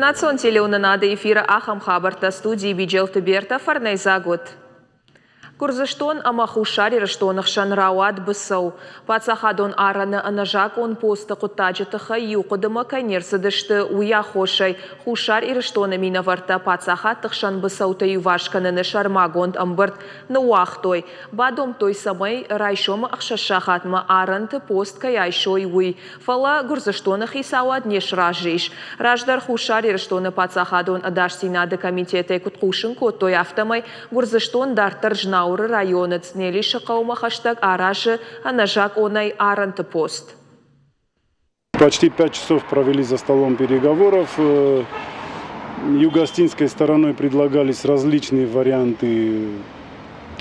Национ телеунанады эфира Ахам Хабарта студии Биджелта Берта Фарнайзагот. Курзаштон амахушари раштонах шанрауад бысау. Пацахадон арана анажак он поста кутаджатаха юкудама канерсадышты уя хошай. Хушар и раштона минаварта пацахатах шан бысаута ювашкананы шармагонд амбарт науахтой. Бадом той самой райшома ахшашахатма аранты пост каяйшой уй. Фала гурзаштонах исауад нешражиш. Раждар хушар и раштона пацахадон адашсинады комитеты куткушин котой автомай гурзаштон дартар жнау района цнели шакаума хаштаг араши анажак онай аранты пост. Почти 5 часов провели за столом переговоров. Юго-Остинской стороной предлагались различные варианты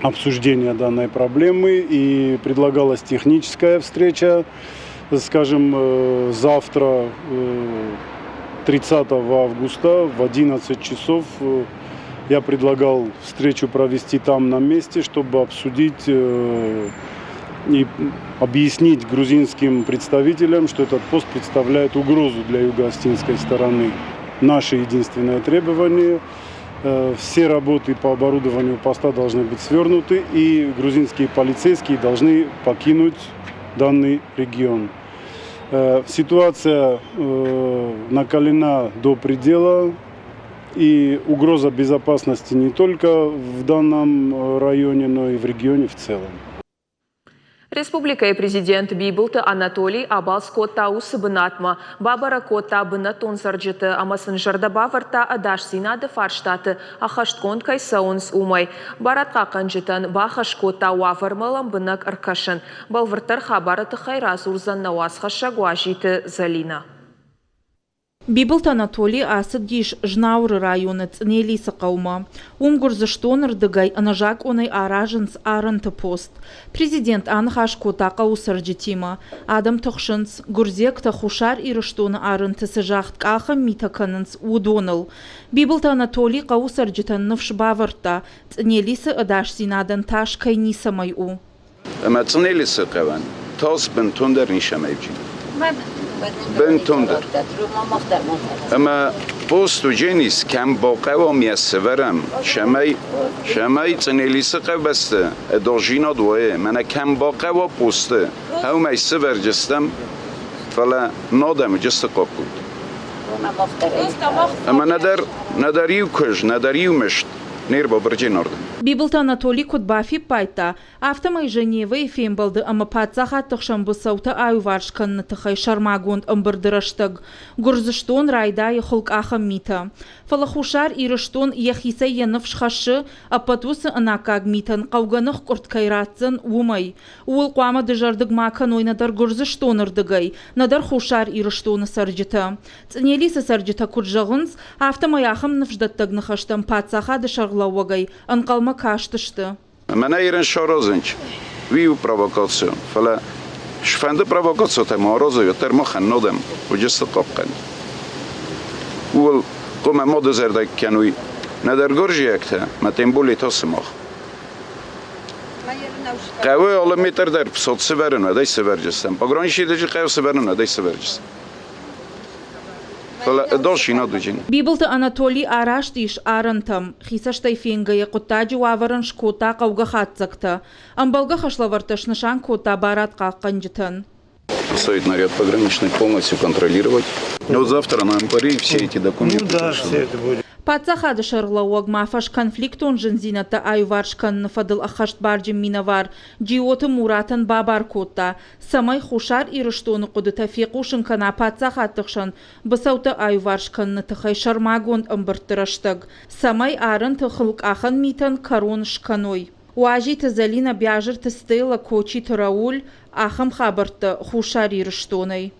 обсуждения данной проблемы и предлагалась техническая встреча, скажем, завтра, 30 августа в 11 часов. Я предлагал встречу провести там на месте, чтобы обсудить и объяснить грузинским представителям, что этот пост представляет угрозу для юго-остинской стороны. Наше единственное требование – все работы по оборудованию поста должны быть свернуты, и грузинские полицейские должны покинуть данный регион. Ситуация накалена до предела. И угроза безопасности не только в данном районе, но и в регионе в целом. Республика и президент Бибулта Анатолий Абалс Кота Усыбынатма, Бабара Кота Бынатон Сарджиты, Амасын Жардабаварта Адашсинады Фарштаты, Ахашткон Кайсаунс Умай, Баратка Канджитан, Бахаш Кота Уафармалам Бынак Аркашин, Балвартар Хабараты Хайраз Урзан Науасхаша Гуажиты Залина. Бибулт Анатолий асык диш жнауры районы цнели сақаума. Гурзаштон рдыгай анажак онай аражынс аранты пост. Президент анхаш котақа усарджитима. Адам тұқшынс гурзек тахушар ирыштоны аранты сыжақты қақым митаканынс удоныл. Бибулт Анатолий қаусарджитан навшбаварта цнелисы адашсинадан таш кайниса майу. Ама цнелисы қаван, тас бінтундер нишамайбжин. بنتوندر اما پوستو جنیس کم باقه و میسورم شمای تنیلیسقه بسته اداجینا دوه من کم باقه و پوسته او میسور جستم فلا نادم جست قبود اما نداریو کش نداریو مشت نیر با برجی نردم Бибулт Анатолий Кутбафи пайта. Автомай Женева и Фембалды амапатсаха тахшамбу саута аюваршканны тахай шармагонд амбардыраштаг. Гурзыштон райда и холк ахам мита. Фалахушар ирыштон яхиса янов шхашы апатусы анакаг митан қауганық курткайратсын умай. Уыл қуама дыжардык макан ойнадар гурзыштон ырдыгай. Надар хушар ирыштоны сарджита. Цнелисы сарджита курджағынс автомай ахам навждаттагны хаштам патсаха дышарглауагай. Анқалма каштышты. Мене ирен шарозенч. Вию провокацию. Фала шфанды провокацию там орозу термохан нодем. Уджест қапқан. Ул кома моды зердак кануй. Надар горжиякта. Матем боли тосмах. Қавы алыметр дар псот северен, адай северджестем. Пограничи дежи қав северен, адай северджестем. Бибулты Анатолий араштиш арантам. Хисаштай фенгая кутаджи ваваран шкота қауға хатсакта. Амбалға хашлаварташ нышан кота барат қаққанжытын. Стоит наряд пограничный полностью контролировать. Вот завтра на МПР все эти документы. Ну да, все это будет. Пацахады шарлауаг мафаш конфликтон жынзината айваршкан фадыл ахашт барджим минавар. Джиоты муратан бабар кота. Самай хушар ирыштоны куды тафиқушын кана пацахатықшан. Бысауты айваршканны тахай шармагон амбырттыраштаг. Самай арын тахылк ахан митан корон шканой. Уажи тазалина бяжыр тыстейла кочи тарауль ахам хабарты хушар ирыштоной.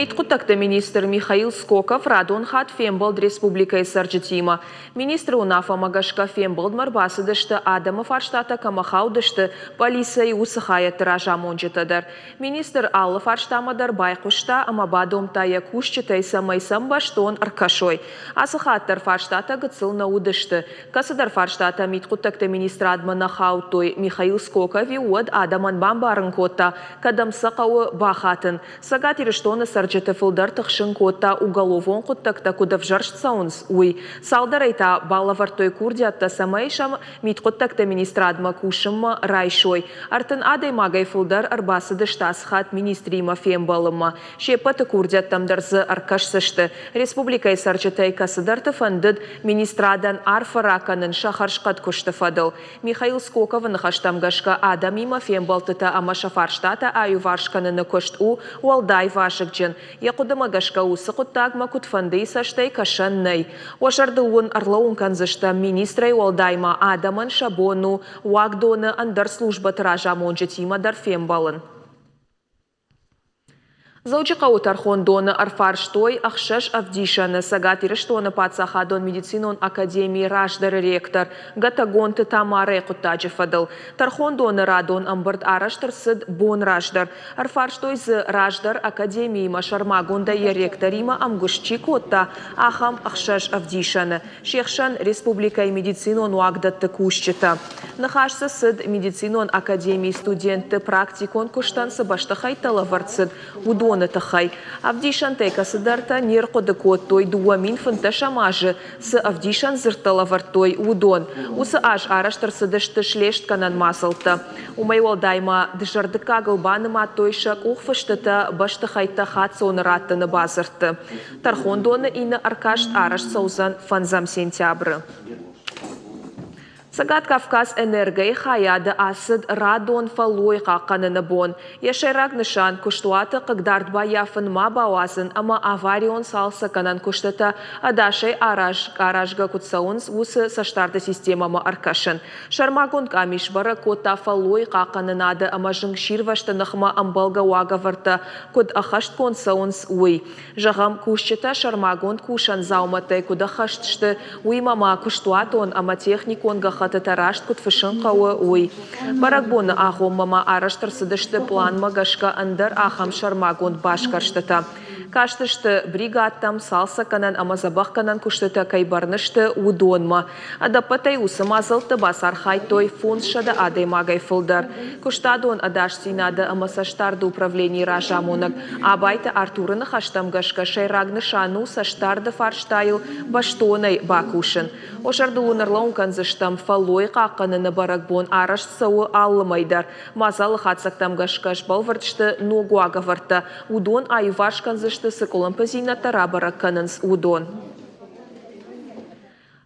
Митхутакта министр Михаил Скоков радон хат Фембалд Республика Аржетима. Министр унафа магашка Фембалд марбасыдышты Адама фарштата камахаудышты полиция усыхая тыража монжетадар. Министр Аллы фарштамадар байқушта амабадом тая кушчатай самайсам баштон аркашой. Асыхаттар фарштата гыцыл наудышты. Касыдар фарштата Митхутакта министр адмана хаутой Михаил Скоков и уад Адаман бамбарын кота кадам сақауы бахатын. Сагат ирештона сарджета фылдар тықшын кота уголовон құттақта кудав жаршцаунс уй. Салдарайта балавартой курдиатта самайшам Митхутакта министр адма кушымма райшой. Артын адай магай фылдар арбасыды штасхат министрима фембалымма. Шепаты курдиаттамдарзы аркашсышты. Республикай сарджетай касыдарты фандыд министрадан арфараканын шахаршқат күшті фадыл. Михаил Скоковын хаштамгашка адамима фембалтыта амашафарштата аю варшканын күшт Уалдай вашыкджен. Якудамагашка усы құттагма күтфанды саштай кашаннай. Уашарды уын арлауын канзышта министрай уалдайма адамын шабону уагдоны андар служба тыража монжетима дар фембалын. Заучикау тархондоны арфарштой ахшаш авдишаны сагат ирештоны пацахадон медицинон академии раждар ректор гатагонты тамары құттажы фадыл. Тархондоны радон амбырд араштыр сыд бон раждар. Арфарштой зы раждар академии машармагонда ректорима амгушчи котта ахам ахшаш авдишаны. Шехшан республикай медицинон уагдатты кушчыта. Нахашсы сыд медицинон академии студенты практикон куштансы баштахай талаварцыд удон тахай. Авдишан текасыдарта нерқоды коттой дуамин фынташамажы с авдишан зырталавартой удон. Усы аж араштырсыдышты шлешт канан масылты. Умайвалдайма дыжардыка гылбаныма тойшак ухфыштыта баштахайта хатсоны раттыны базырты. Тархондоны ины аркашт араш саузан фанзам сентябры. Сагат Кавказ энергия хаяды асыд радон фалой қаққаныны бон. Ешайрак нышан күштуаты қыгдард баяфын ма бауазын, ама аварион салса канан күштата адашай аражға күтсауынс усы саштарды системама аркашын. Шармагон камиш бара кота фалой қаққанынады, ама жыңширвашты нықма амбалга уагаварта куд ахашт консауынс уй. Жағам күшчета шармагон кушан зауматай куда хаштышты уймама күштуатон, ама техникон ға тарашт кут фышын қауы уй. Баракбоны ахом мама араштырсыдышты план магашка андар ахам шармагон башкарштыта. Каштышты бригадтам салса канан амазабах канан куштыта кайбарнышты удонма. Адапатай усымазылты басархай той фон шада адай магай фылдар. Куштадон адаш синады амасаштарды управлений ражамонак. Абайты Артурыны хаштамгашка шайрагны шану саштарды фарштайыл баштонай бакушын. Ошарды унарлаун канзыштам фалой қаққаныны баракбон араш сауы аллымайдар. Мазалы хатсақтамгашкаш балвардышты ногуагаварта. Удон айваш канзышты сыколын пазина тарабара канынс удон.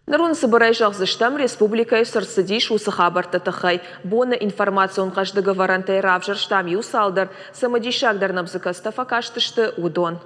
Нарун собирай жағзыштам республикай сырсыдиш усы хабарта тахай. Боны информацион қаждығы варантай равжырштам юсалдар. Самадишагдар набзыкастафа каштышты удон.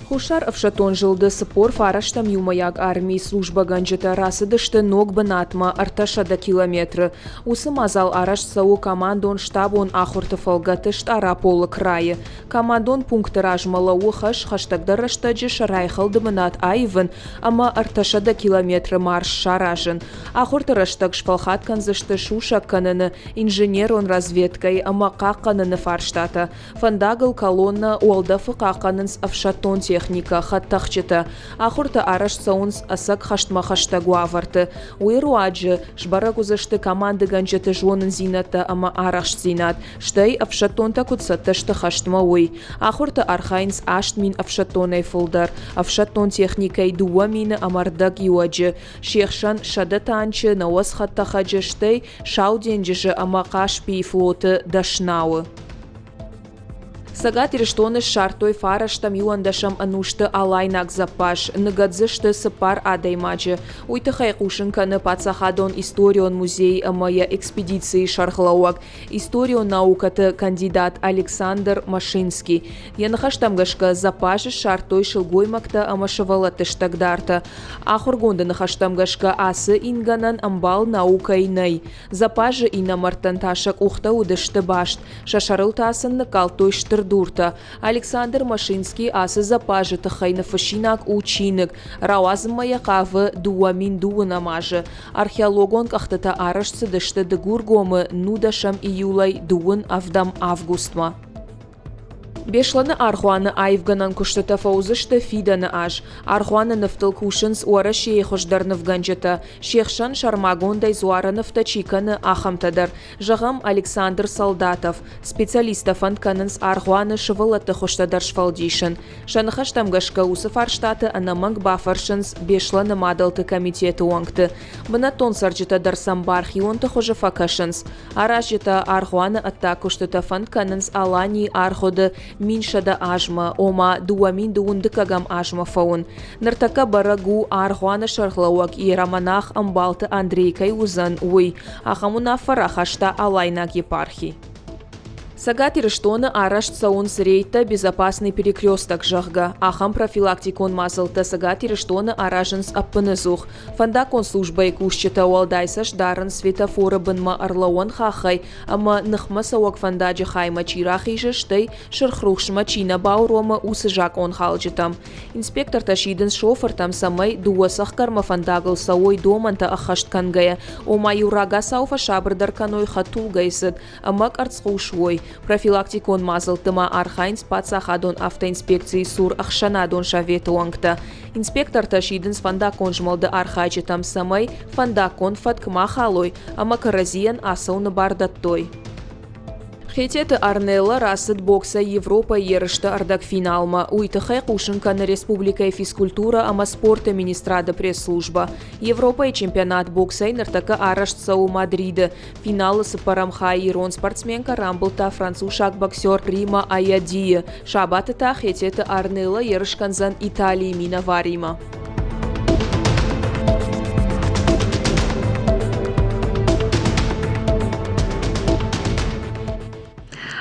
Хушар авшатон жылды спор фараштам юмаяг армии служба ганджета расыдышты ног банатма арташада километры. Усы мазал араш сау командон штабон ахурты фалгатышт араполы крайы. Командон пункты ражмала ухаш хаштагдарыштаджи шарайхалды банат айвын, ама арташада километры марш шаражын. Ахурты раштаг шпалхат канзышты шушак каныны инженерон разведкай, ама қаққаныны фарштата. Фандагыл колонна уалдафы қаққанынс авшатон техника хаттахчета. Ахурта араш саунс асак хаштма хаштагу аварты. Уируаджи шбарагузышты команды ганджеты жонын зината ама араш зинат. Штай авшатонта кутсатташты хаштма уй. Ахурта архайнс аштмин авшатонай фулдар. Авшатон техникай дуамины амардаг юаджи. Шехшан шадатанчы науас хаттахаджи штай шауденджи ама кашпи флоты дашнауы. Сагат ирештоны шартой фараштам юандашам анушты алайнак запаш, нагадзышты сыпар адаймаджы. Уйтыхай кушынканы пацахадон историон музей амая экспедиции шархлауак. Историон наукаты кандидат Александр Машинский. Янахаштамгашка запашы шартой шылгоймакта амашавалатыштагдарта. Ахургонды нахаштамгашка асы инганан амбал наукайнай. Запажы инамартанташак ухта удышты башт. Шашарылтасын накалтой штырдурта. Александр Машинский асы запажы тахайна фашинак учинок. Рауазм маякавы дуамин дуынамажы. Археологон кахтата арашцы дышты дыгургомы нудашам июлай дуын авдам августма. Бешланы архуаны айвганан куштата фаузышты фиданы аж. Архуаны нефтыл кушынс уара шейхушдарны вганджата. Шейхшан шармагондай зуара нефтачиканы ахамтадар. Жағам Александр Солдатов. Специалистов антканынс архуаны шывылаты хуштадар шфалдишын. Шанахаштамгашка усыфарштаты анаманг бафаршынс бешланы мадалты комитеты уангты. Бынатон сарджитадар самбархионты хужафакашынс. Аражита архуаны атта куштата фантканынс алани архуды Миншада ажма, ома дуамин дуундыкагам ажма фаун. Нартака барагу архуана шархлауак и романах амбалты Андрейкай узан уй, ахамуна фарахашта алайнак епархи. Сагат ирештоны арашт саунс рейта безопасный перекресток жахга. Ахам профилактикон мазылты сагат ирештоны аражынс аппынызух. Фандакон службай кушчета уалдайсаш дарын светофора бынма арлауан хахай, ама нахма сауак фандаджи хайма чирахи жыштай шырхрухшма чина баурома усыжак он халджитам. Инспектор ташидын шофертам самай дуасах карма фандагл сауой доманта ахашт кангая. Ома юрага сауфа шабрдар каной хатулгайсыд, амак арцхушвой. Профилактикон мазылтыма архайнс пацахадон автоинспекции сур ахшанадон шаветуангта. Инспектор ташидынс фандакон жмалды архайчитам самай фандакон фаткма халой, ама каразиян асауны бардаттой. Хететы Арнелла расыд бокса Европа ерышты ардак финалма. Уйтыхай кушынканы республика физкультура ама спорта министрада пресс-служба. Европа и чемпионат бокса нартака араштса у Мадрида. Финалы сыпарамха ирон спортсменка рамблта францушак боксер Рима Аядия. Шабатыта хететы Арнелла ерышканзан Италии мина варима.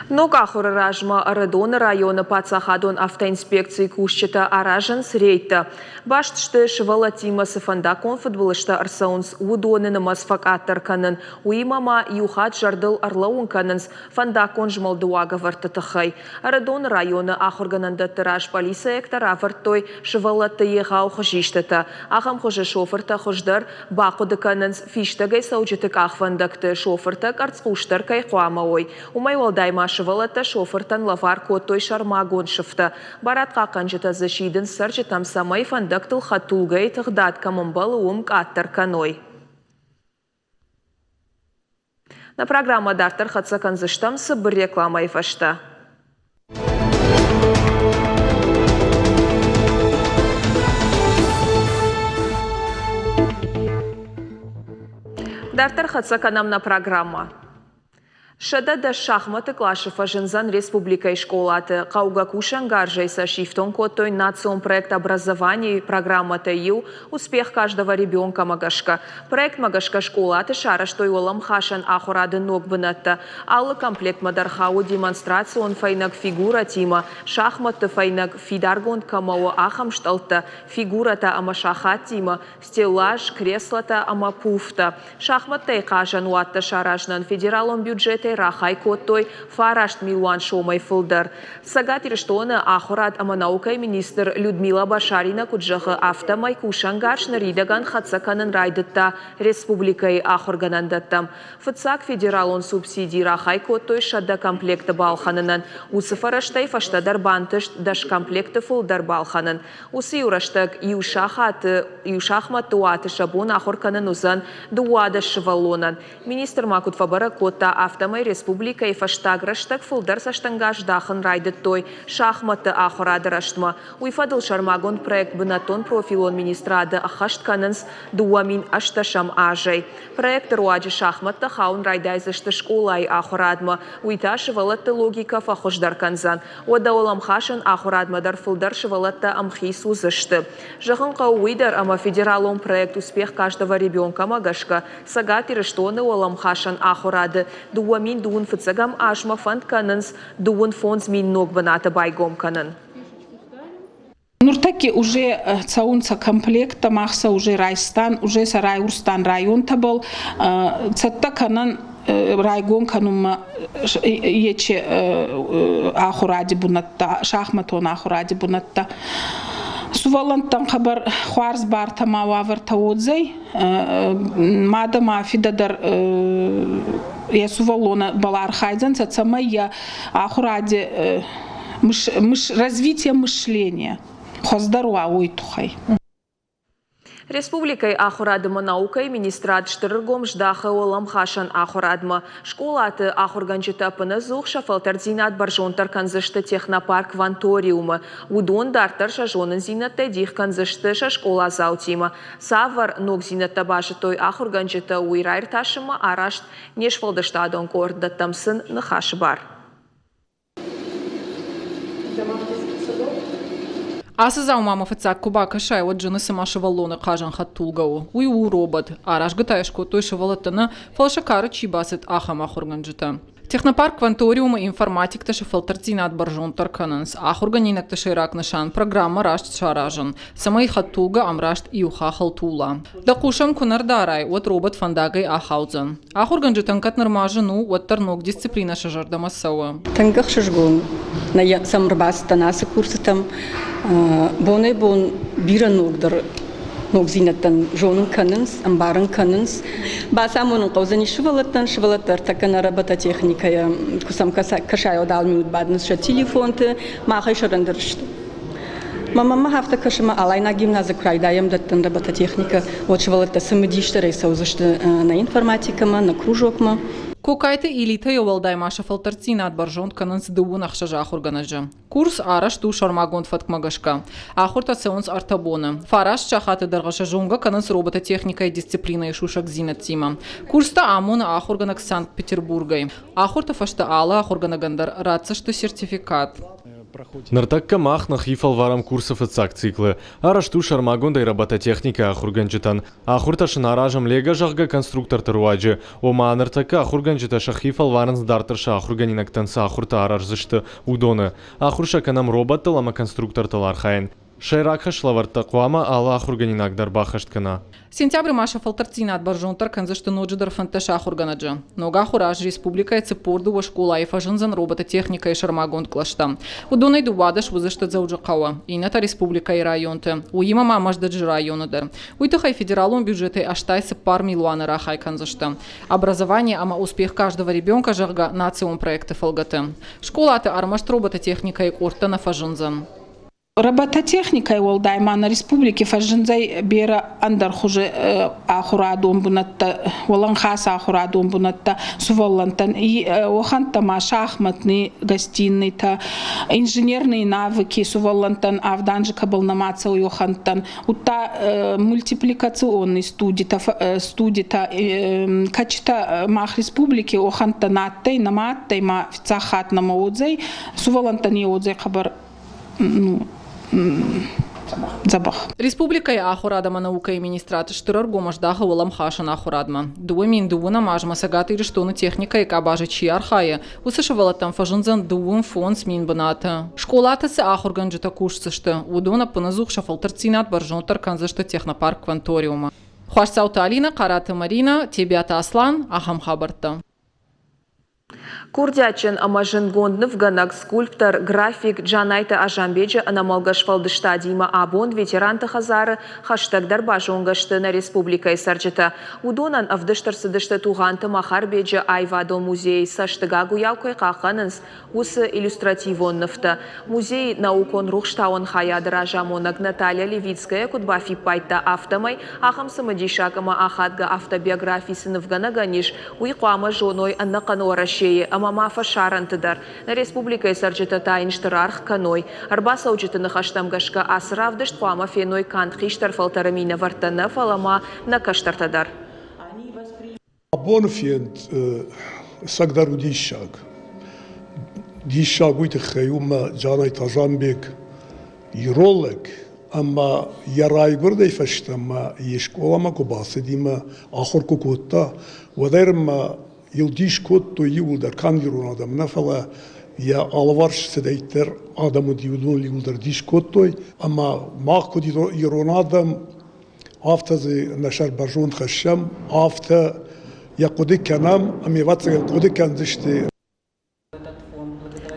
Нокахура ражма Арадона района Пацахадон автоинспекции кушчета аражанс рейта. Баштшты шывалатима сыфандакон футболышта арсаунс удоны намасфакаттар канын. Уимама юхат жардыл арлаун канынс фандакон жмалдуага вартатахай. Арадон района ахургананда тыраж полиция эктара вартой шывалатты егау хожиштата. Ахам хожа шоферта хождар бақуды канынс фиштагай сауджитык ахвандакты шофертак арцкуштар кайхуамауой. Умай валдайма шывалата шофертан лавар котой шармагон шыфта. Баратқа қанжыта защидын саржытам самай фандактыл хатулгай тығдат камымбалы умк аттар каной. На программа дартар хатса канзыштам сыбыр реклама ифашта. Дартар хатса канамна программа. Шадада шахматы клашыфа жынзан республикой школаты. Қауга кушан гаржайса шифтон котой национ проект образования программа ТЮ «Успех каждого ребенка Магашка». Проект Магашка школаты шараштой олам хашан ахурады ног бынатта. Аллы комплект мадархау демонстрацион файнак фигура тима. Шахматы файнак фидаргон камау ахам шталта. Фигурата ама шахат тима. Стеллаж, креслата ама пуфта. Шахматы кажан уатта шаражнан федералон бюджет рахай коттой фарашт милуан шомай фылдар. Сагат ирештоны ахурат ама наукай министр Людмила Башарина куджахы автомай кушангаршны ридаган хатсаканын райдытта республикай ахурганандаттам. Фыцак федералон субсидий рахай коттой шадда комплекты балханынан. Усы фараштай фаштадар бантышт даш комплекты фылдар балханын. Усы юраштак юшахмат туаты шабун ахурканын узан дуада шывалонан. Министр Макут Фабара котта автомай Ахурадмай республика и фаштаграштак фулдар саштангаш дахын райдыттой шахматы ахурадыраштма. Уйфадыл шармагон проект бынатон профилон министрады ахаштканынс дуамин ашташам ажай. Проект руаджи шахматта хаун райдайзышты школай ахурадма. Уйта шывалатты логика фахождар канзан. Ода олам хашын ахурадмадар фулдар шывалатта амхи сузышты. Жахын қауыйдар ама федералон проект успех каждого ребенка магашка. Сагат и рештоны олам хашан ахурады. Дуамин дуун фыцагам ашма фонд канынс дуун фонд мин ног баната байгом канын. Нуртаки уже цаунца комплекта махса уже Райстан, уже Сарай Урстан район табыл. Цатта канан райгон канума ече ахуради бунатта, шахматон ахуради бунатта. Сувалантан хабар хуарз бар тамававар таудзей, мадама фидадар я сувалона балар хайдзан, цацама я ахуради развитие мышления. Хоздаруа уйтухай. Республикой ахурадыма наукой министрат штыргом ждаха олам хашан ахурадма. Школаты ахурганчита пыназух шафалтардзинат баржонтар канзышты технопарк ванториума. Удон дартар шажонын зинаттай дих канзышты школа заутима. Савар ног зинатта башытой ахурганчита уйрайр ташыма арашт нешфалдаштадон корда тамсын нахашы бар. Асызау мама фацак куба кашай вот жена сама шевалона кажан хаттулгау. Уй робот. Араш гатаешко той шевалатана фалшакары чибасет ахама хурганджита. Технопарк кванториума информатик таше фалтартина от баржон таркананс. Ахурганинак таше рак нашан программа рашт шаражан. Самай хаттулга амрашт иуха халтула. Дакушам кунардарай вот робот фандагай ахаузан. Ахурганджитан кат нормажану вот тарнок дисциплина шажарда масава. Тангах шажгон. На самрбас танасы курсы там боне бон бираногдар ногзинаттан жонын канынс, амбарын канынс. Басамонын қаузани шывалаттар такана работа техникая кусам кашай одалми удбадныс ша телефонты махай шарандырышты. Мама хафта кашыма алайна гимназы крайдаем даттан работа техника. Вот шывалатта самыдиштары саузышты на информатикама, на кружокма. Кокайте илита йовалдай маша фалтарцина от баржон кананс дуун ахшажа ахурганажа. Курс араш ту шармагонд фаткмагашка. Ахурта сеонс артабона. Фараш чахаты даргаша жонга кананс робота техника и дисциплина и шушак зинат тима. Курста амона ахурганак Санкт-Петербургай. Ахурта фашта ала ахурганагандар рацашты сертификат. Нартакка махнах ифал варам курсов и циклы. Арашту шармагонда и робототехника ахурганчитан. Ахурташ наражам лега жахга конструктор таруаджи. Ома нартакка ахурганчита шахифал варанс дартарша ахурганинак танса ахурта аражзышты удоны. Ахурша канам робот талама конструктор талархайн. Шайракха шлаварта куама ала ахурганинак дарбахашткана. Сентябрь маша фалтарцина от баржонтар канзашты ноджидар фанташа ахурганаджа. Нога хураж республика и цепорду во школа и фажинзан робототехника и шармагонд клашта. Удонай дубадаш вузашты зауджакава. Ината республика и районты. Уима мамаждаджи районадар. Уйтахай федералом бюджеты аштайсы пар милуана рахай канзашта. Образование ама успех каждого ребенка жарга национ проекты фалгаты. Школа аты армашт робототехника и корта на фажинзан. Робототехника и Волдайма на республике фажинзай бера андар хуже ахурадом бунатта, воланхаса ахурадом бунатта, суволантан и охантама шахматный гостиный та инженерные навыки суволантан авданжика был намацал йохантан, ута мультипликационный студий та качта мах республики охантанаттай наматтай ма фицахат на маудзай суволантан и одзай хабар Забах. Республика и ахурадама наука и министрат штырар гомаждаха улам хашан ахурадма. Дуэмин дууна мажма сагата и рештону техника и кабажа чи архая. Усышевала там фажунзан дуун фон смин баната. Школата се ахурганджита кушцышты. Удона паназух шафалтарцинат баржонтар канзышты технопарк кванториума. Хуашсаута Алина, Карата Марина, Тебята Аслан, Ахам Хабарта. Курдячен амажингонднов ганак скульптор, график Джанайта Ажамбеджа анамалгашфалдышта Дима Абон ветеранты хазары хаштаг дарбажонгашты на республикой сарджета. Удонан авдыштарсыдышты туганты Махарбеджа Айвадо музей саштыгагу яукой қақанынс усы иллюстративонныфты. Музей наукон рухштауын хаядыр Ажамонаг Наталья Левицкая кудбафи пайтта автомай ахамсамадишакама ахадга автобиографисынов ганаганиш уйқуама жоной аннақану рашее мама фашарантыдар. На республика сарджета тайнштарарх каной. Арбаса учетыны хаштамгашка асравдышт пуама феной кантхиштар фалтарамина вартана фалама на каштартадар. Абонфиент сагдару дишаг. Дишаг уйты хаюма Джанай Ажамбек иролек. Ama yaraygur fashtam yeshkolama kubasdima akhir kukutta wadarma yildish kutto yulder kan yurun adam nafala ya alvarsh sedayter adamı diyudun yulder dish kuttoy ama maqud yurun adam aftazı nashar barjon khasham afta yaqudik kanam amivat yaqudik kan dishti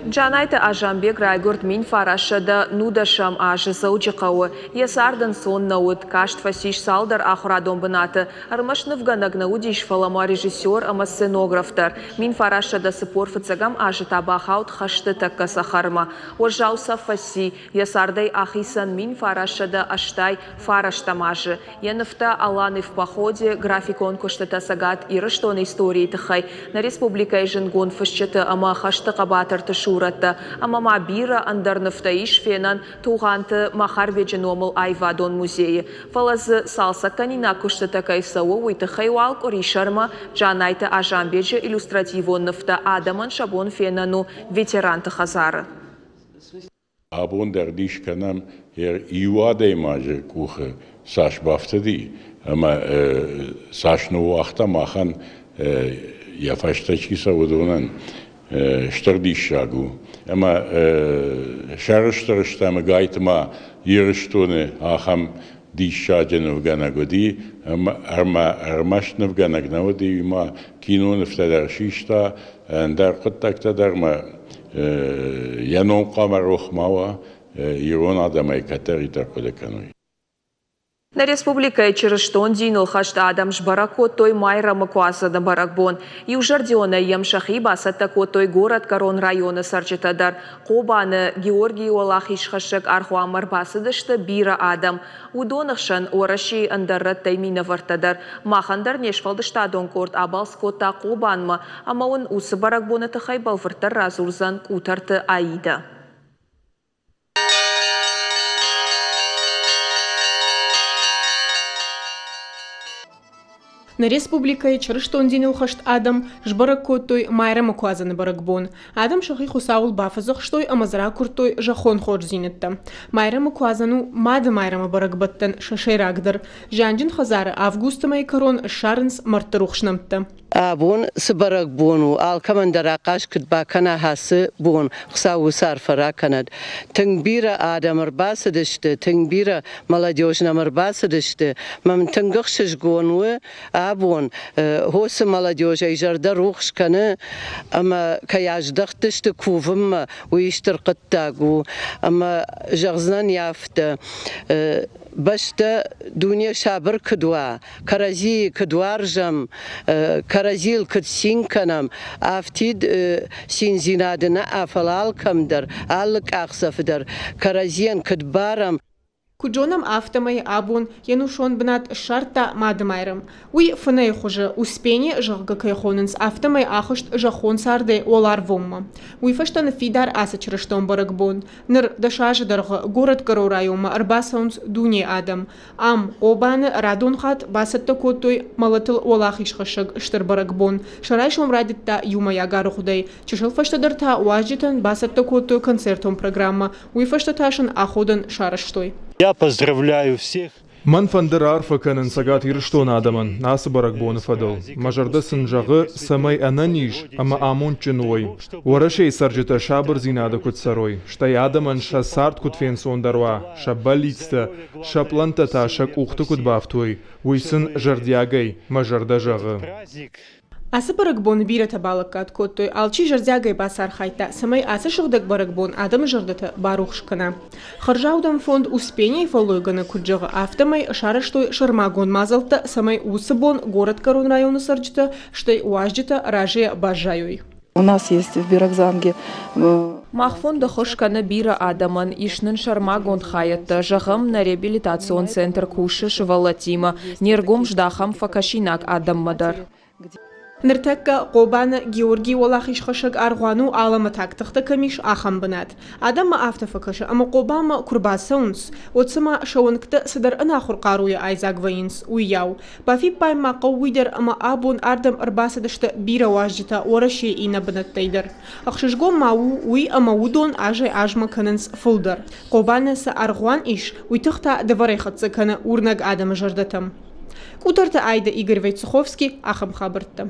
Джанайта Ажамбек райгурд мин фарашада нудашам ажы зауджиқауы. Есардан сон науд кашт фасиш салдар ахурадон бынаты. Армашнов ганаг наудиш фалама режиссер ама сценографтар. Мин фарашада сыпор фыцагам ажы табахаут хашты такка сахарма. Ожауса фаси. Есардай ахисан мин фарашада аштай фараштамажы. Яныфта аланы в походе графикон коштата сагат и раштон истории тахай. На республика еженгон фашчата ама хашты қабатар тышу Амама бира андарныфтаиш фенан туганты Махарбеджа номал Айвадон музее. Фалазы салса канина куштата кайсауы уйты хайвалк оришарма Джанайта Ажамбеджа иллюстративонныфта Адаман Шабон фенану ветеранты хазары. Абон дардиш канам иуадай мажы кухы саш бафтади. Ама сашну уақта махан яфаштачки саудунан Штардишагу. Ама шарыштырыштамы гайтыма ерыштуны ахам дишаджанов ганагоди, армашнов ганагнаводи ма кинонов тадаршишта, дар қыттакта дарма янон қамар охмава ирон адамай катари таркодеканой. На республика Черештон динул хашта адам жбарако той майра макуаса да баракбон. И у жардиона ямшахи басатако той город Корон района сарчетадар. Кобаны Георгий Олахиш хашек архуамар басадышты бира адам. Удонахшан ораши андаррат таймина вартадар. Махандар нешфалдышта донкорт абалскота кобанма. Ама он усы баракбона тахай балвартар разурзан кутарты аида. На республика Черештон динил хашт адам жбарако той майра макуазаны баракбон. Адам шахи хусаул бафазах штой амазра куртой жахон хор зинетта. Майра макуазану мада майра баракбаттан шашайрагдар. Жанджин хазара августа май корон шарнс мартарухшнамта. Абон сбаракбону ал командара кашкт бакана хасы бон хсау сарфара канад. Тыңбира адам арбасыдышты, тыңбира молодежна арбасыдышты. Мам тыңгыхшыжгонуы абон хосы молодежь айжарда рухшканы ама каяждахтышты кувым уиштыр кыттагу ама жагзнан яфты Башта дуния шабыр кдуа, карази кдуаржам, каразил кдсинканам, афтид синзинадына афалалкамдар, аллык ахсафдар, каразиен кдбарам. Куджонам автомай абун янушон бнат шарта мадмайрам. Уй фней хуже успение жагга кайхоненс автомай ахышт жахон сарде олар вомма. Уй фаштан фидар аса черештон баракбон. Ныр дашажы дарга город Каро райома арбасаунс дуне адам. Ам обан радон хат басатта котой малатыл олахиш хашаг штыр баракбон. Шарайшом радитта юма ягар худай. Чешел фаштадарта уажитан басатта котой концертом программа. Уй фаштаташын аходан шараштой. Я поздравляю всех. Ман фандыр арфа канын сагат ирштон адаман, асы баракбоны фадыл. Мажарда сынжағы самай ананиш, ама амон чыной. Уарашей сарджета шабыр зинада кут сарой. Штай адаман ша сарт кут фен сондаруа, ша балицта, ша плантата шак ухты кут бафтой. Уйсын жардиагай, мажарда жағы. Асы барагбон бирата балакат коттой алчи жырзягай басар хайта самай асы шугдак барагбон адам жырдата барухшкана. Харжаудан фонд успения фолойгана куджага автомай шараштой шармагон мазалта самай усыбон город Корон района сарджита штай уажджита раже бажаюй. У нас есть в Бирокзанге Махфон дохошкана бира адаман ишнын шармагон хаятта жагам на реабилитацион центр кушыш валатима нергом ждахам факашинак адам мадар. Ныртакка Qobana Георгий Олахиш хашак аргуану алама тактыхта камиш ахам бынат. Адама автофакаша, ама Qobama курбасаунс. Отсама шауынкта садар анахур қаруя айзаг вайынс уяу. Бафи пайма қауидер ама абон ардам арбасадышта бира важжита ораше ина бынаттайдыр. Ақшышгон мау уй ама удон ажай ажма канынс фулдар. Qobana са аргуан иш уйтыхта даварайхатса кана урнаг адама жардатам. Кутарта айда Игорь Войцеховский ахам хабарта.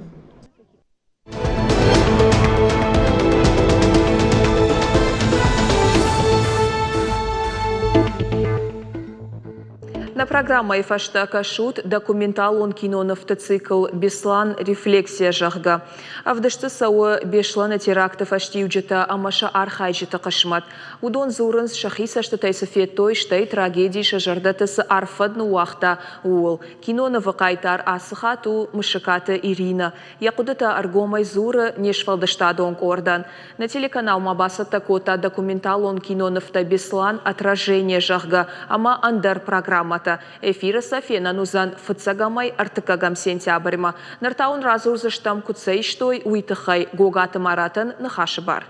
На программе «Фашта Кашут» документал он кино «Нафтоцикл» «Беслан. Рефлексия жахга». А в дашты сауы бешлана теракта фаштиуджита амаша архайджита кашмат. Удон зурынс шахиса штатай софетой штай трагедии шажардатасы арфадну уахта уол. Кино навакайтар асыхату мышаката Ирина. Якудата аргомай зура нешвалдаштадонг ордан. На телеканал Мабаса Такота документал он кино «Нафта Беслан. Отражение жахга». Ама андар программата. Эфира Софена Нузан Фацагамай Артыкагам сентябрьма. Нартаун разурзаштам куцей штой уитахай гогата маратан нахашибар.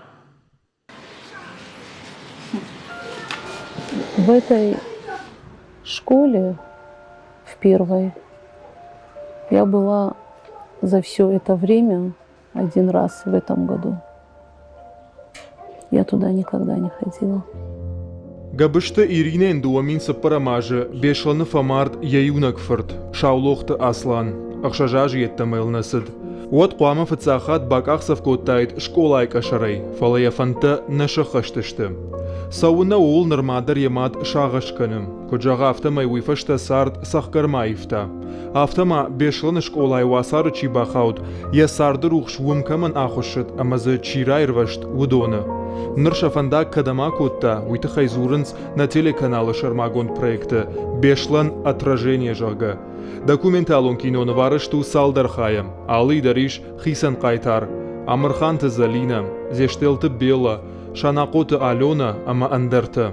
В этой школе, в первой, я была за все это время один раз в этом году. Я туда никогда не ходила. Габышта Иринен дуамин сапарамажа бешланы фамард яюнакфырт, шаулохта аслан, ахшажаж еттамел насыд. Вот қуама фацахат баках савкоттайд школай кашарай, фалая фанта нашахаштышты. Сауна ол нырмадар ямад шағашканым, куджаға автомай уйфашта сард сахкармаифта. Автома бешланы школай васары чибахаут, я сарды рухшуым каман ахушыт, амазы чирайрвашт удона. Ныршафанда кадама котта уйтахай зурынс на телеканалы Шармагон проекты «Бешлан. Отражение жага». Документалон киноны варышту салдархаям, алы дариш хисан қайтар, Амырхан Тазалина, Зештелты Бела, Шанақоты Алена, ама андарты.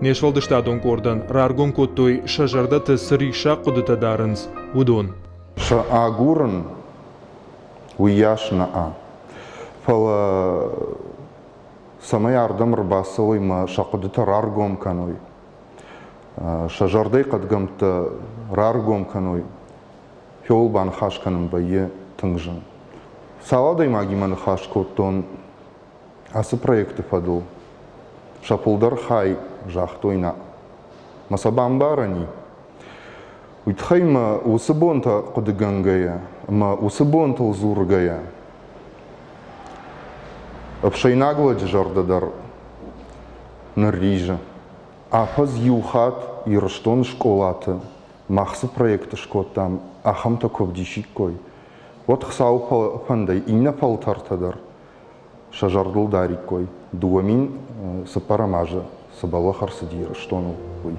Нешвалдыштадон кордан, раргон коттой шажардаты сыри шақудыта дарынс, удон. Ша агурын уяшна а. Фала самай ардам рбасылой ма шақудыта раргом каной. Шажардай қадгамты раргом каной. Феол бан хашканым байе тыңжын. Саладай магиманы хашкоттон асы проекты фадыл. Шапулдар хай жақтойна. Масабам барани. Уйтхай ма усыбонта қудыгангая, ма усыбонта узургая. Обшайнаглади жардадар наррижа. Апаз юхат и раштон школаты. Махсы проекты шкоттам, ахам таков дишикой. Вот хсау пандай инна палтартадар. Шажардыл дарикой. Дуамин сапарамажа. Сабала харсадира, что ну вы.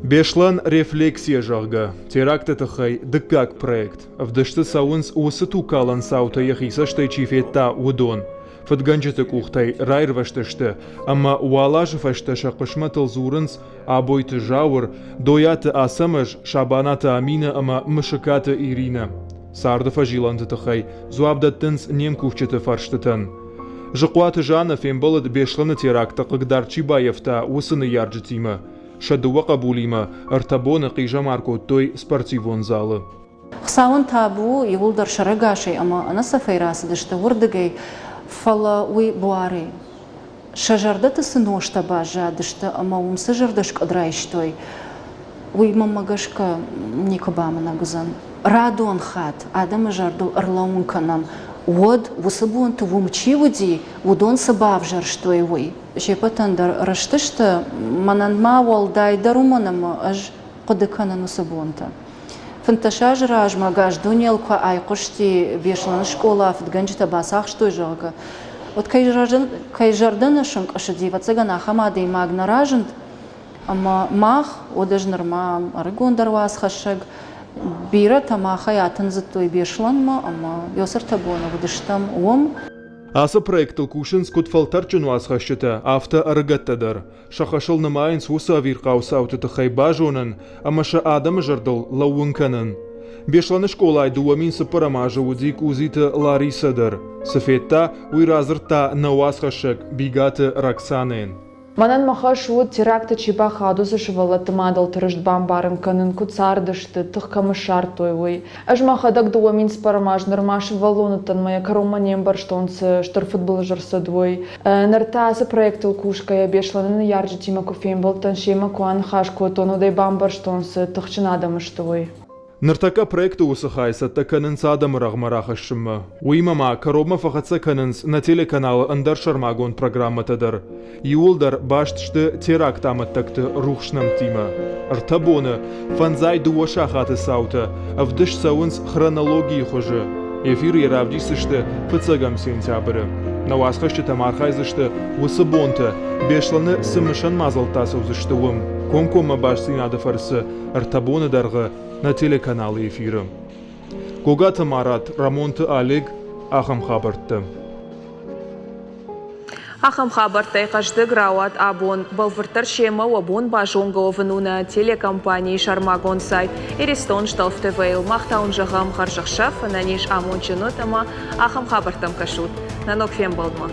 Бешлан рефлексия жага. Теракт это хай дыкак проект. В дашты саунс усыту калан саута яхиса штай чифетта удон. Фадганчаты кухтай райрваштышты, ама уалажыфашты шақышматыл зурынс абойты жауыр, дояты асамыш шабаната амина ама мышыкаты Ирина. Сардыфа жиланты тахай, зуабдаттынс нем кухчаты фарштытын. Жықуаты жана фембылыд бешланы теракта қыгдар Чибаевта усыны ярджытима. Шадуа қабулима, артабоны қижа маркоттой спортивон залы. Хсауын табу юлдар шарагашай, ама анаса файрасы дышты вырдыгай фала уй буари. Шажардаты сыношта бажа дышты, ама умсы жардышк адрайштой. Уй мамагашка никобама нагызан. Радуан хат, адама жарду арлаун канам. Вот вусыбуан тувум чивуди, вудон сабав жарштой уй. Шепатандар раштышты мананма валдай даруманама аж кодыкана нусыбуанта. فانتشاج راج ما جاش دنيا القا أي قشتي بيشلن شكولا في دجنجة باساخ شتوي جاga от كي جردن شنك أشدي فتسجنا خمادي ماغنا راجند أما ماخ ودجنر ما أرجون درواس خشج بيرة تما خياتن زتوي بيشلن ما أما يوسر تبونه ودشتم Асы проектыл кушынс кутфалтарчыну асхащыта авто арыгаттадар. Шахашыл намайынс уса вирқауса аутыты хайбажонын, амаша адамы жардыл лауынканын. Бешланы школай дуамин сыпырамажы удик узиты Ларисадар. Сыфетта уйразырта науасхащак бигаты Роксанын. Манан махаш вот теракты чиба хадусы шывала тымадал тырышт бамбарын канын куцардышты тыхкамы шартойвой. Аж махадак дуамин спарамаж нырмаш валонытан моя кароманем барштонцы штор футбол жарса двой. Нартасы проектыл кушкая бешланы яржы тима кофейм болтан шема куан хашку тону дай бамбарштонцы тыхчынадамыш твой. Ныртака проекты усыхайса таканынс адамы рағмарахышымы. Уймама карома фақатса канынс на телеканалы Андар Шармагон программатадар. Иулдар баштышты теракт аматтакты рухшнам тима. Артабоны фанзай дуаша хаты саута, авдыш сауынс хронологии хожы. Эфир еравдисышты пыцагам сентябры. Навасхашты тамархайзышты высыбонты, бешланы сымышан мазалтасы узыштывым. Комкома башсинады фарсы артабоны дарғы на телеканалы эфиры. Когата Марат, Рамонты Олег, Ахам Хабартты. Ахам Хабартай каждый грауат абон балвыртар шема абон бажонга овынуна телекомпании Шармагон сайт Иристон шталф ТВ махтаун жагам харжахшаф наниш амончыну тама Ахам Хабартам кашут. Нанок фем балдма.